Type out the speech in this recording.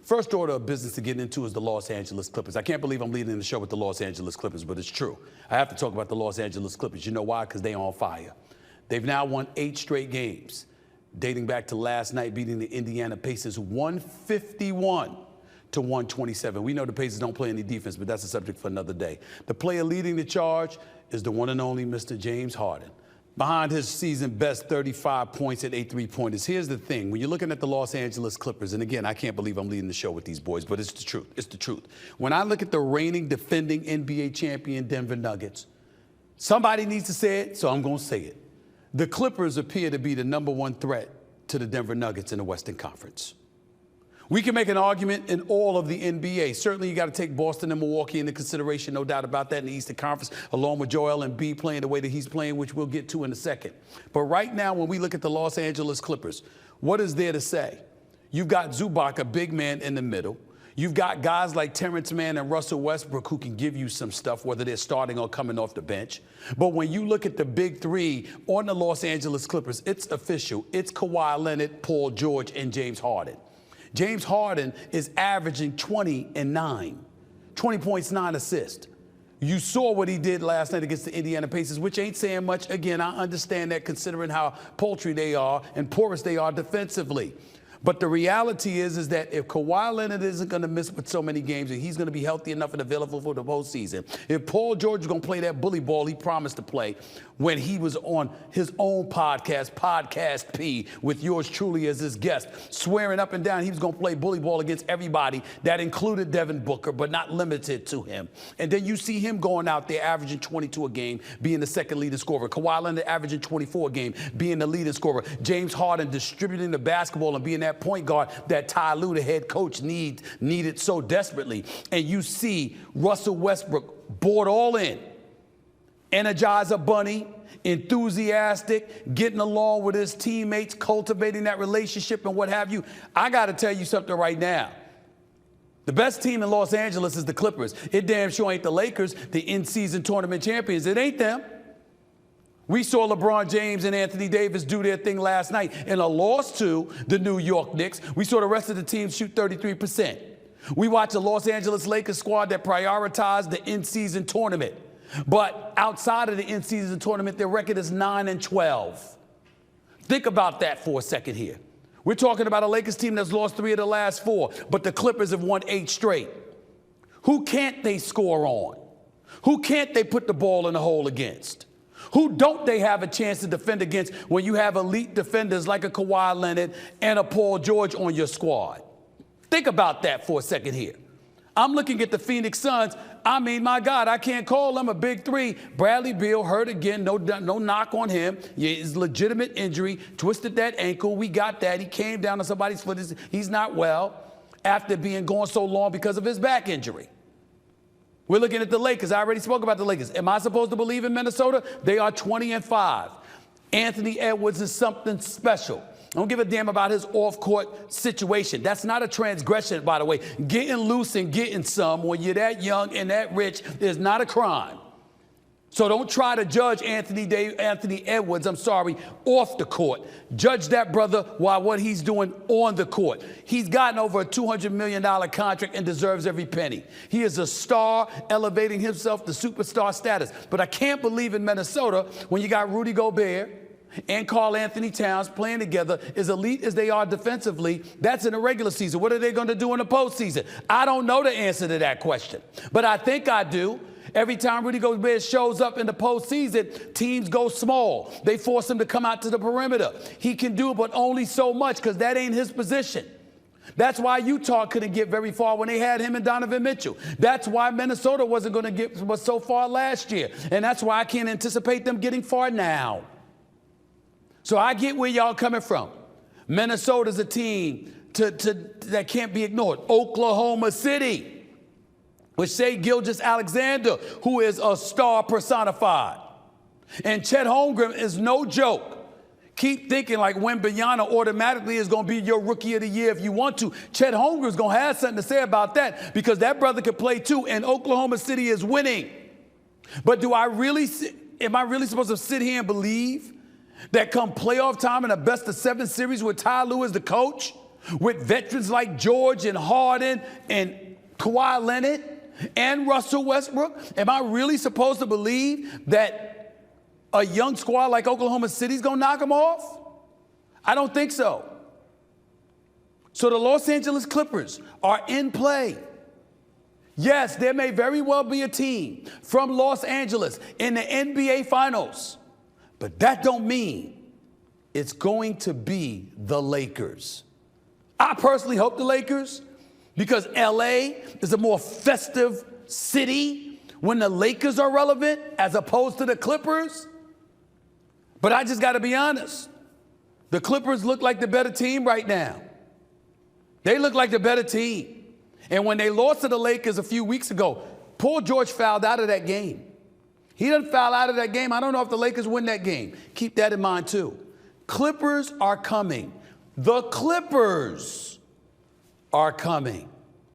First order of business to get into is the Los Angeles Clippers. I can't believe I'm leading the show with the Los Angeles Clippers, but it's true. I have to talk about the Los Angeles Clippers. You know why? Because they're on fire. They've now won 8 straight games, dating back to last night, beating the Indiana Pacers 151 to 127. We know the Pacers don't play any defense, but that's a subject for another day. The player leading the charge is the one and only Mr. James Harden. Behind his season best 35 points and 8 3-pointers. Here's the thing. When you're looking at the Los Angeles Clippers, and again, I can't believe I'm leading the show with these boys, but it's the truth. It's the truth. When I look at the reigning, defending NBA champion Denver Nuggets, somebody needs to say it, so I'm going to say it. The Clippers appear to be the #1 threat to the Denver Nuggets in the Western Conference. We can make an argument in all of the NBA. Certainly, you got to take Boston and Milwaukee into consideration, no doubt about that, in the Eastern Conference, along with Joel Embiid playing the way that he's playing, which we'll get to in a second. But right now, when we look at the Los Angeles Clippers, what is there to say? You've got Zubac, a big man in the middle. You've got guys like Terrence Mann and Russell Westbrook who can give you some stuff, whether they're starting or coming off the bench. But when you look at the big three on the Los Angeles Clippers, it's official. It's Kawhi Leonard, Paul George, and James Harden. James Harden is averaging 20 and 9, 20 points, 9 assists. You saw what he did last night against the Indiana Pacers, which ain't saying much. Again, I understand that considering how paltry they are and porous they are defensively. But the reality is that if Kawhi Leonard isn't going to miss with so many games and he's going to be healthy enough and available for the postseason, if Paul George is going to play that bully ball he promised to play when he was on his own podcast, Podcast P, with yours truly as his guest, swearing up and down he was going to play bully ball against everybody, that included Devin Booker, but not limited to him. And then you see him going out there averaging 22 a game, being the second leading scorer. Kawhi Leonard averaging 24 a game, being the leading scorer. James Harden distributing the basketball and being that point guard that Ty Lue, the head coach, needed so desperately. And you see Russell Westbrook board all in, Energizer Bunny, enthusiastic, getting along with his teammates, cultivating that relationship and what have you. I got to tell you something right now. The best team in Los Angeles is the Clippers. It damn sure ain't the Lakers, the in-season tournament champions. It ain't them. We saw LeBron James and Anthony Davis do their thing last night in a loss to the New York Knicks. We saw the rest of the team shoot 33%. We watched a Los Angeles Lakers squad that prioritized the in-season tournament. But outside of the in-season tournament, their record is 9-12. Think about that for a second here. We're talking about a Lakers team that's lost 3 of the last 4, but the Clippers have won 8 straight. Who can't they score on? Who can't they put the ball in the hole against? Who don't they have a chance to defend against when you have elite defenders like a Kawhi Leonard and a Paul George on your squad? Think about that for a second here. I'm looking at the Phoenix Suns. I mean, my God, I can't call them a big three. Bradley Beal hurt again. No knock on him. It's legitimate injury. Twisted that ankle. We got that. He came down on somebody's foot. He's not well after being gone so long because of his back injury. We're looking at the Lakers. I already spoke about the Lakers. Am I supposed to believe in Minnesota? They are 20-5. Anthony Edwards is something special. I don't give a damn about his off-court situation. That's not a transgression, by the way. Getting loose and getting some when you're that young and that rich is not a crime. So don't try to judge Anthony Edwards, off the court. Judge that brother while what he's doing on the court. He's gotten over a $200 million contract and deserves every penny. He is a star, elevating himself to superstar status. But I can't believe in Minnesota when you got Rudy Gobert and Karl Anthony Towns playing together, as elite as they are defensively. That's in the regular season. What are they going to do in the postseason? I don't know the answer to that question, but I think I do. Every time Rudy Gobert shows up in the postseason, teams go small. They force him to come out to the perimeter. He can do it, but only so much because that ain't his position. That's why Utah couldn't get very far when they had him and Donovan Mitchell. That's why Minnesota wasn't going to get so far last year. And that's why I can't anticipate them getting far now. So I get where y'all coming from. Minnesota's a team that can't be ignored. Oklahoma City, with Shai Gilgeous-Alexander, who is a star personified. And Chet Holmgren is no joke. Keep thinking like Wembanyama automatically is going to be your rookie of the year if you want to. Chet Holmgren is going to have something to say about that because that brother can play too, and Oklahoma City is winning. But am I really supposed to sit here and believe that come playoff time in a best-of-7 series with Ty Lue as the coach, with veterans like George and Harden and Kawhi Leonard and Russell Westbrook? Am I really supposed to believe that a young squad like Oklahoma City's going to knock them off? I don't think so. So the Los Angeles Clippers are in play. Yes, there may very well be a team from Los Angeles in the NBA Finals, but that don't mean it's going to be the Lakers. I personally hope the Lakers, because LA is a more festive city when the Lakers are relevant as opposed to the Clippers. But I just got to be honest. The Clippers look like the better team right now. They look like the better team. And when they lost to the Lakers a few weeks ago, Paul George fouled out of that game. He doesn't foul out of that game. I don't know if the Lakers win that game. Keep that in mind too. Clippers are coming. The Clippers are coming.